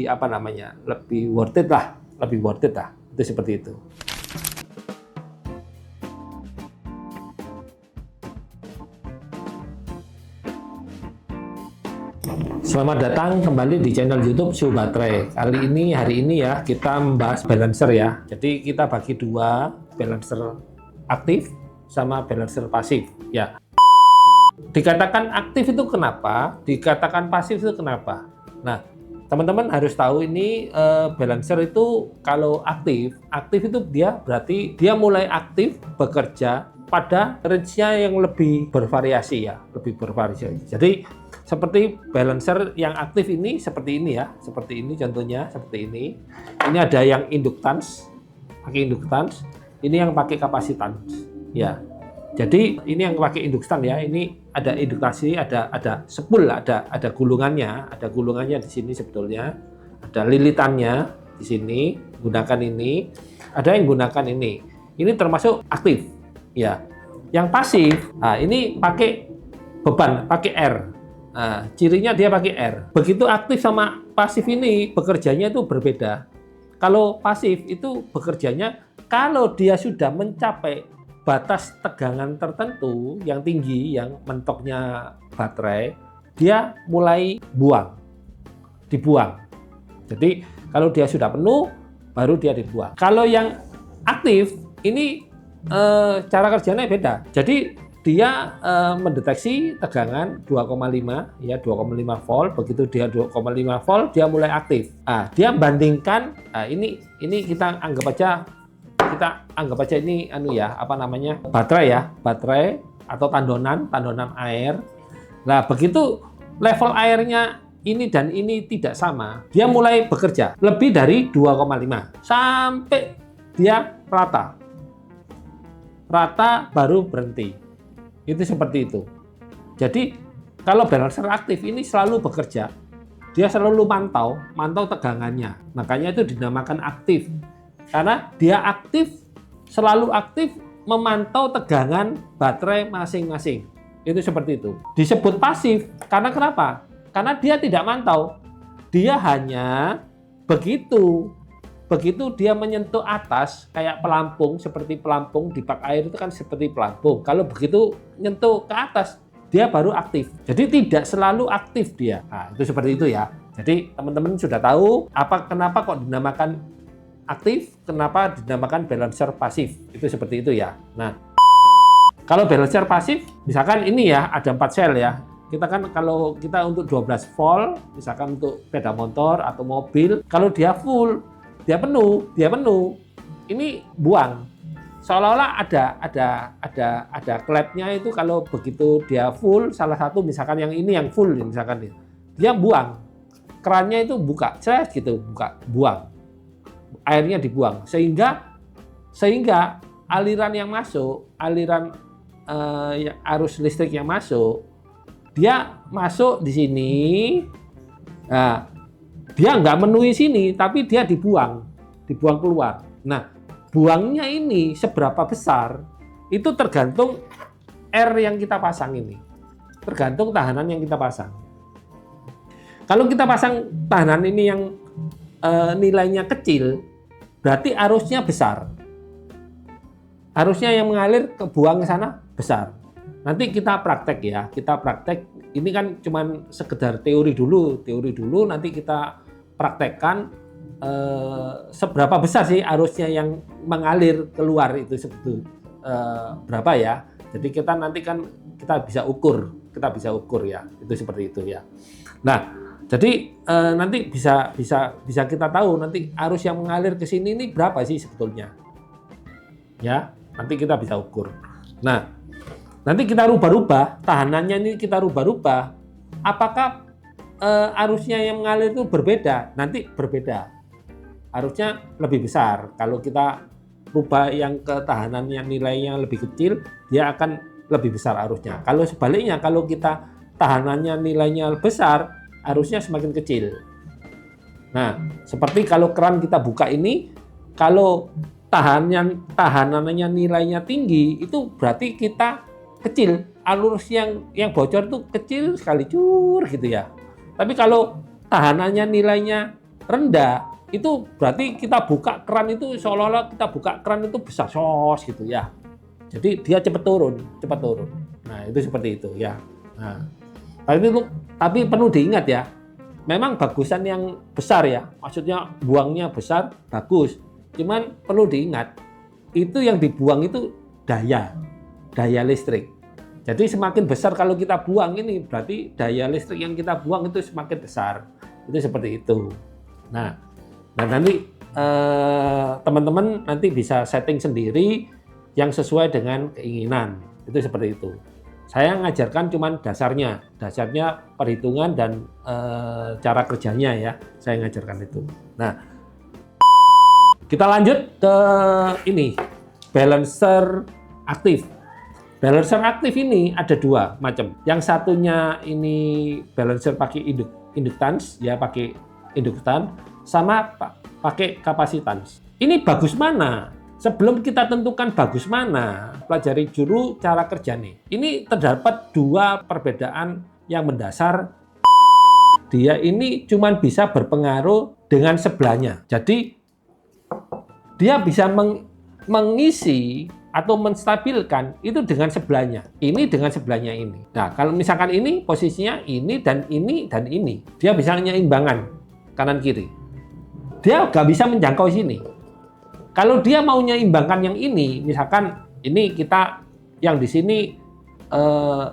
apa namanya, lebih worth it lah, itu seperti itu. Selamat datang kembali di channel YouTube Suhu Baterai. Hari ini ya kita membahas balancer ya. Jadi kita bagi dua, balancer aktif sama balancer pasif ya. Dikatakan aktif itu kenapa? Dikatakan pasif itu kenapa? Nah, teman-teman harus tahu ini balancer itu kalau aktif itu dia berarti dia mulai aktif bekerja pada range-nya yang lebih bervariasi ya, Jadi seperti balancer yang aktif ini seperti ini ya, seperti ini contohnya, seperti ini. Ini ada yang induktans, pakai induktans, ini yang pakai kapasitans ya. Jadi ini yang pakai induktans ya, ini ada induktasi, ada spool, ada gulungannya di sini sebetulnya, ada lilitannya di sini, gunakan ini, ada yang gunakan ini. Ini termasuk aktif ya. Yang pasif, nah ini pakai beban, pakai R. Nah, cirinya dia pakai R. Begitu aktif sama pasif ini bekerjanya itu berbeda. Kalau pasif itu bekerjanya kalau dia sudah mencapai batas tegangan tertentu yang tinggi, yang mentoknya baterai, dia mulai dibuang. Jadi kalau dia sudah penuh, baru dia dibuang. Kalau yang aktif ini cara kerjanya beda. Jadi dia mendeteksi tegangan 2,5 ya, 2,5 volt. Begitu dia 2,5 volt dia mulai aktif. Dia bandingkan ini kita anggap aja ini baterai atau tandonan air. Nah, begitu level airnya ini dan ini tidak sama, dia mulai bekerja lebih dari 2,5 sampai dia rata baru berhenti. Itu seperti itu. Jadi kalau balancer aktif ini selalu bekerja, dia selalu mantau tegangannya. Makanya itu dinamakan aktif. Karena dia selalu aktif memantau tegangan baterai masing-masing. Itu seperti itu. Disebut pasif karena kenapa? Karena dia tidak mantau. Dia hanya begitu dia menyentuh atas kayak pelampung, seperti pelampung di bak air itu kan seperti pelampung. Kalau begitu nyentuh ke atas, dia baru aktif. Jadi tidak selalu aktif dia. Nah, itu seperti itu ya. Jadi teman-teman sudah tahu kenapa kok dinamakan aktif, kenapa dinamakan balancer pasif. Itu seperti itu ya. Nah, kalau balancer pasif, misalkan ini ya, ada 4 sel ya. Kita kan kalau kita untuk 12 volt, misalkan untuk sepeda motor atau mobil, kalau dia full, dia penuh, ini buang. Seolah-olah ada klepnya itu kalau begitu dia full, salah satu misalkan yang ini yang full, misalkan dia buang. Kerannya itu buka, buang. Airnya dibuang sehingga aliran yang masuk, arus listrik yang masuk, dia masuk di sini. Nah, dia nggak menuhi sini, tapi dia dibuang keluar. Nah, buangnya ini seberapa besar itu tergantung R yang kita pasang ini, tergantung tahanan yang kita pasang. Kalau kita pasang tahanan ini yang nilainya kecil, berarti arusnya besar. Arusnya yang mengalir ke buang ke sana besar. Nanti kita praktek ya, ini kan cuman sekedar teori dulu, nanti kita praktekkan seberapa besar sih arusnya yang mengalir keluar itu berapa ya. Jadi kita nanti kan kita bisa ukur ya, itu seperti itu ya. Nah, jadi nanti bisa kita tahu nanti arus yang mengalir ke sini ini berapa sih sebetulnya. Ya, nanti kita bisa ukur. Nah, nanti kita rubah-rubah, tahanannya ini kita rubah-rubah. Apakah arusnya yang mengalir itu berbeda? Nanti berbeda. Arusnya lebih besar. Kalau kita rubah yang ketahanan yang nilainya lebih kecil, dia akan lebih besar arusnya. Kalau sebaliknya, kalau kita tahanannya nilainya besar, arusnya semakin kecil. Nah, seperti kalau keran kita buka ini, kalau tahanannya nilainya tinggi, itu berarti kita kecil. Arus yang bocor itu kecil sekali, gitu ya. Tapi kalau tahanannya nilainya rendah, itu berarti kita buka keran itu seolah-olah kita buka keran itu besar sos gitu ya. Jadi dia cepat turun. Nah, itu seperti itu ya. Nah, tapi perlu diingat ya. Memang bagusan yang besar ya. Maksudnya buangnya besar, bagus. Cuman perlu diingat, itu yang dibuang itu daya listrik. Jadi semakin besar kalau kita buang ini, berarti daya listrik yang kita buang itu semakin besar. Itu seperti itu. Nah, dan nanti teman-teman nanti bisa setting sendiri yang sesuai dengan keinginan. Itu seperti itu. Saya ngajarkan cuman dasarnya perhitungan dan cara kerjanya ya. Saya ngajarkan itu. Nah, kita lanjut ke ini, balancer aktif. Balancer aktif ini ada dua macam. Yang satunya ini balancer pakai induktans, ya pakai induktan, sama pakai kapasitans. Ini bagus mana? Sebelum kita tentukan bagus mana, pelajari dulu cara kerja nih. Ini terdapat dua perbedaan yang mendasar. Dia ini cuma bisa berpengaruh dengan sebelahnya. Jadi dia bisa mengisi atau menstabilkan itu dengan sebelahnya. Ini dengan sebelahnya ini. Nah, kalau misalkan ini posisinya ini dan ini dan ini, dia bisa menyeimbangkan kanan kiri. Dia nggak bisa menjangkau sini. Kalau dia mau menyeimbangkan yang ini, misalkan ini kita yang di sini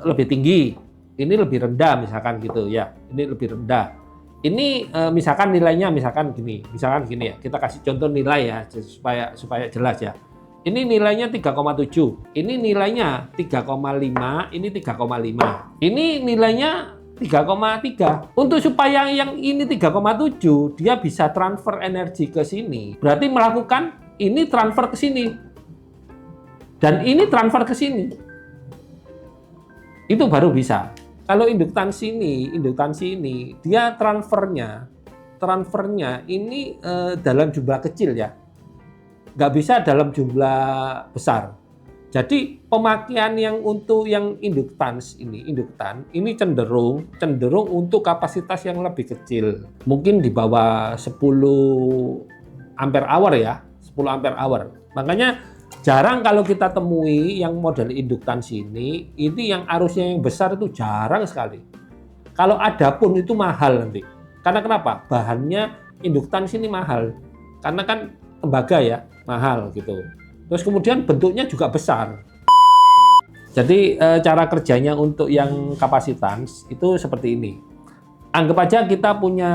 lebih tinggi, ini lebih rendah misalkan gitu ya. Ini lebih rendah. Ini misalkan nilainya misalkan gini ya. Kita kasih contoh nilai ya supaya jelas ya. Ini nilainya 3,7. Ini nilainya 3,5, ini 3,5. Ini nilainya 3,3. Untuk supaya yang ini 3,7 dia bisa transfer energi ke sini. Berarti melakukan ini transfer ke sini. Dan ini transfer ke sini. Itu baru bisa. Kalau induktansi ini dia transfernya ini dalam jumlah kecil ya. Nggak bisa dalam jumlah besar. Jadi pemakaian yang untuk yang induktan ini cenderung untuk kapasitas yang lebih kecil. Mungkin di bawah 10 ampere hour ya, 10 ampere hour. Makanya jarang kalau kita temui yang model induktansi ini yang arusnya yang besar itu jarang sekali. Kalau ada pun itu mahal nanti. Karena kenapa? Bahannya induktansi ini mahal. Karena kan tembaga ya, mahal gitu. Terus kemudian bentuknya juga besar. Jadi cara kerjanya untuk yang kapasitans itu seperti ini. Anggap aja kita punya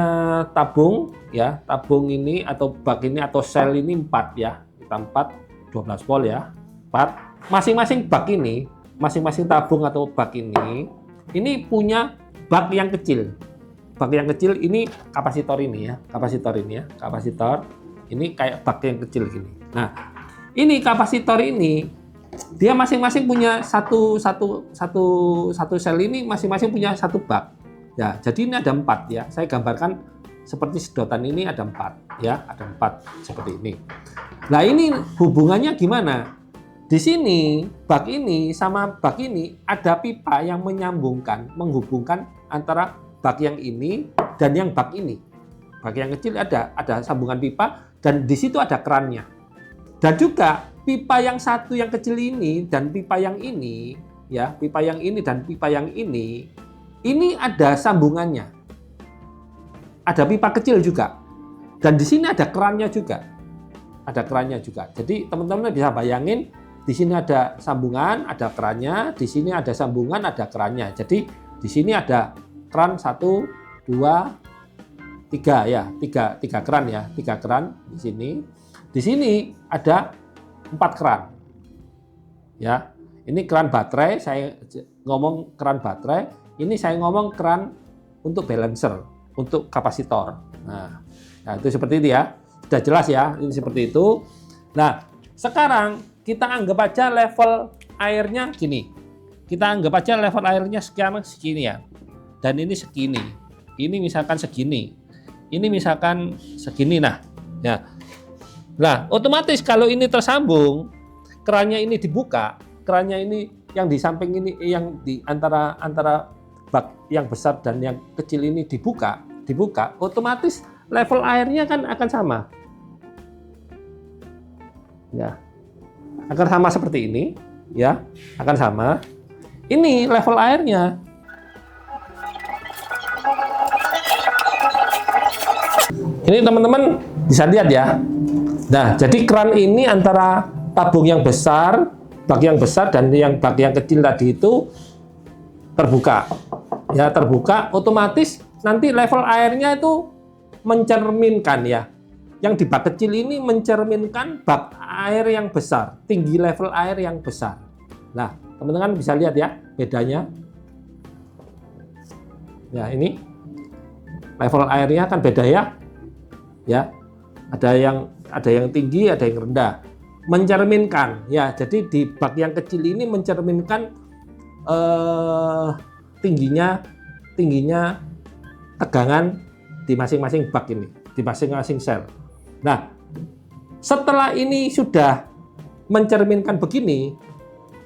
tabung ya, tabung ini atau bak ini atau sel ini 4 ya. Kita 4 12 volt ya. 4. Masing-masing bak ini, masing-masing tabung atau bak ini punya bak yang kecil. Bak yang kecil ini kapasitor ini ya, kapasitor. Ini kayak bak yang kecil gini. Nah, ini kapasitor ini dia masing-masing punya satu sel ini masing-masing punya satu bak. Ya, jadi ini ada 4 ya. Saya gambarkan seperti sedotan ini ada 4 ya, ada 4 seperti ini. Nah, ini hubungannya gimana? Di sini bak ini sama bak ini ada pipa yang menghubungkan antara bak yang ini dan yang bak ini. Bak yang kecil ada sambungan pipa dan di situ ada kerannya. Dan juga pipa yang satu yang kecil ini dan pipa yang ini ya, pipa yang ini dan pipa yang ini ada sambungannya. Ada pipa kecil juga. Dan di sini ada kerannya juga. Ada kerannya juga. Jadi teman-teman bisa bayangin di sini ada sambungan, ada kerannya, di sini ada sambungan, ada kerannya. Jadi di sini ada keran 1 2 3 ya, 3 keran ya, 3 keran di sini. Di sini ada 4 keran. Ya. Ini keran baterai, saya ngomong keran baterai, ini saya ngomong keran untuk balancer, untuk kapasitor. Nah, itu seperti itu ya. Sudah jelas ya, ini seperti itu. Nah, sekarang kita anggap aja level airnya gini. Kita anggap aja level airnya segini ya. Dan ini segini. Ini misalkan segini. Ini misalkan segini nah. Ya. Nah, otomatis kalau ini tersambung, kerannya ini dibuka, kerannya ini yang di samping ini yang di antara bak yang besar dan yang kecil ini dibuka, otomatis level airnya kan akan sama. Ya. Akan sama seperti ini, ya. Akan sama. Ini level airnya. Ini teman-teman bisa lihat ya. Nah, jadi keran ini antara tabung yang besar, bak yang besar dan bak yang kecil tadi itu terbuka. Ya, terbuka, otomatis nanti level airnya itu mencerminkan ya. Yang di bak kecil ini mencerminkan bak air yang besar, tinggi level air yang besar. Nah, teman-teman bisa lihat ya bedanya. Ya, ini level airnya kan beda ya. Ya, ada yang tinggi, ada yang rendah. Mencerminkan ya, jadi di bak yang kecil ini mencerminkan tingginya tegangan di masing-masing bak ini, di masing-masing sel. Nah, setelah ini sudah mencerminkan begini,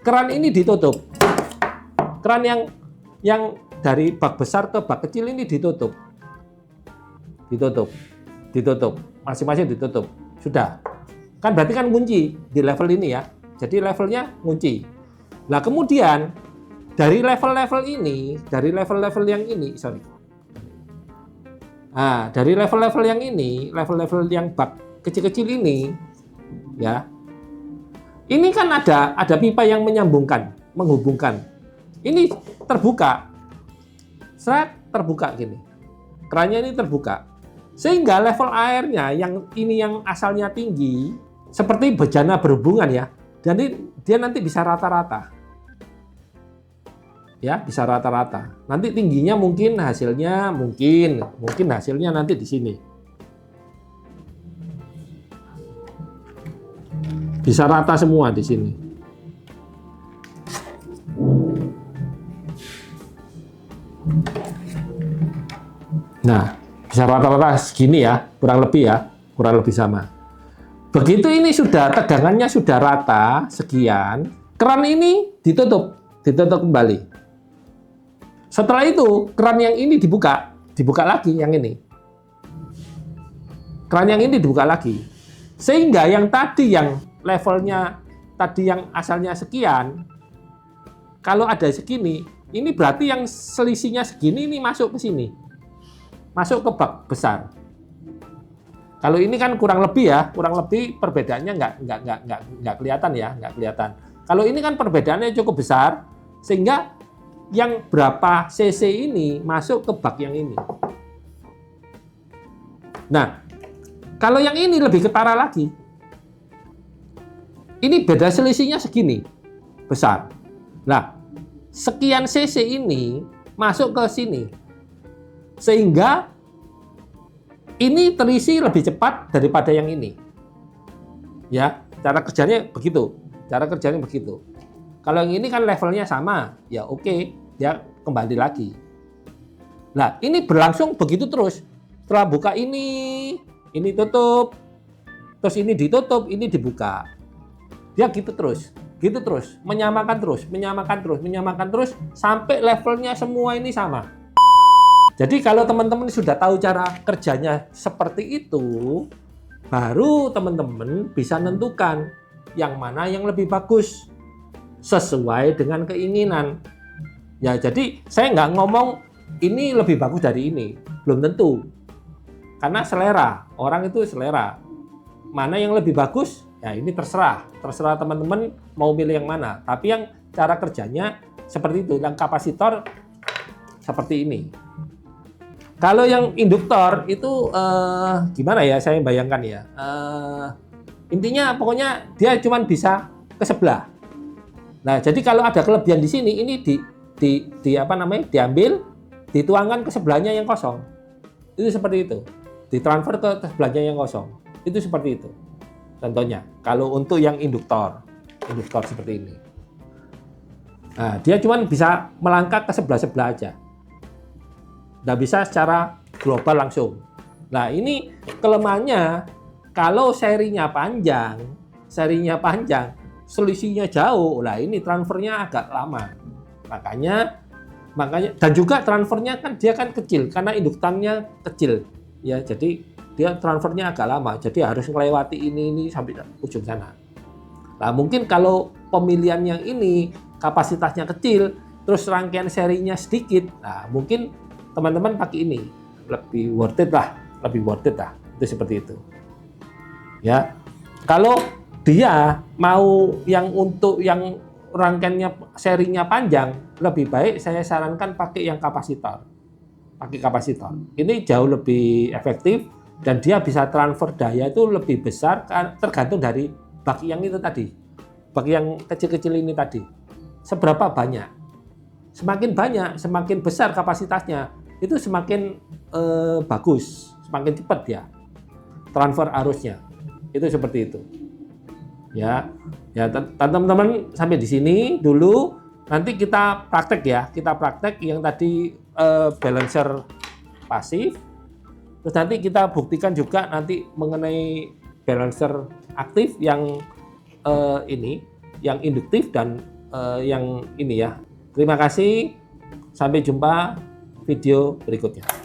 keran ini ditutup. Keran yang dari bak besar ke bak kecil ini ditutup. Masing-masing ditutup. Sudah. Kan berarti kan kunci di level ini ya. Jadi levelnya kunci. Nah, kemudian dari level-level ini, dari level-level yang ini, Nah, dari level-level yang ini, level-level yang bak kecil-kecil ini, ya. Ini kan ada pipa yang menghubungkan. Ini terbuka. Terbuka gini. Kerannya ini terbuka. Sehingga level airnya yang asalnya tinggi, seperti bejana berhubungan ya, jadi dia nanti bisa rata-rata. Ya, bisa rata-rata. Nanti tingginya mungkin hasilnya nanti di sini. Bisa rata semua di sini. Nah, bisa rata-rata segini ya, kurang lebih sama. Begitu ini sudah tegangannya sudah rata sekian, keran ini ditutup kembali. Setelah itu keran yang ini dibuka lagi yang ini. Keran yang ini dibuka lagi. Sehingga yang tadi yang levelnya tadi yang asalnya sekian, kalau ada segini, ini berarti yang selisihnya segini ini masuk ke sini. Masuk ke bak besar. Kalau ini kan kurang lebih perbedaannya nggak kelihatan. Kalau ini kan perbedaannya cukup besar, sehingga yang berapa cc ini masuk ke bak yang ini. Nah, kalau yang ini lebih ketara lagi. Ini beda selisihnya segini besar. Nah, sekian cc ini masuk ke sini. Sehingga ini terisi lebih cepat daripada yang ini. Ya, cara kerjanya begitu. Kalau yang ini kan levelnya sama, ya oke, dia kembali lagi. Nah, ini berlangsung begitu terus. Setelah buka ini tutup, terus ini ditutup, ini dibuka. Dia gitu terus, menyamakan terus, sampai levelnya semua ini sama. Jadi kalau teman-teman sudah tahu cara kerjanya seperti itu, baru teman-teman bisa nentukan yang mana yang lebih bagus sesuai dengan keinginan. Ya, jadi saya nggak ngomong ini lebih bagus dari ini, belum tentu. Karena selera, orang itu selera. Mana yang lebih bagus? Ya ini terserah teman-teman mau milih yang mana. Tapi yang cara kerjanya seperti itu, yang kapasitor seperti ini. Kalau yang induktor itu gimana ya saya bayangkan ya. Intinya pokoknya dia cuma bisa ke sebelah. Nah, jadi kalau ada kelebihan di sini ini diambil, dituangkan ke sebelahnya yang kosong. Itu seperti itu. Ditransfer ke sebelahnya yang kosong. Itu seperti itu. Contohnya, kalau untuk yang induktor seperti ini. Nah, dia cuma bisa melangkah ke sebelah-sebelah aja. Nggak bisa secara global langsung. Nah, ini kelemahannya kalau serinya panjang, selisihnya jauh. Nah, ini transfernya agak lama. Makanya dan juga transfernya kan dia kan kecil karena induktannya kecil. Ya, jadi dia transfernya agak lama, jadi harus melewati ini sampai ujung sana. Nah, mungkin kalau pemilihan yang ini kapasitasnya kecil, terus rangkaian serinya sedikit, nah mungkin teman-teman pakai ini lebih worth it lah, itu seperti itu. Ya, kalau dia mau yang untuk yang rangkaiannya serinya panjang, lebih baik saya sarankan pakai yang kapasitor. Pakai kapasitor. Ini jauh lebih efektif dan dia bisa transfer daya itu lebih besar tergantung dari baki yang itu tadi. Baki yang kecil-kecil ini tadi. Seberapa banyak? Semakin banyak, semakin besar kapasitasnya, itu semakin bagus, semakin cepat ya transfer arusnya. Itu seperti itu. Ya, teman-teman sampai di sini dulu. Nanti kita praktek ya, yang tadi balancer pasif. Terus nanti kita buktikan juga nanti mengenai balancer aktif yang ini, yang induktif dan yang ini ya. Terima kasih, sampai jumpa video berikutnya.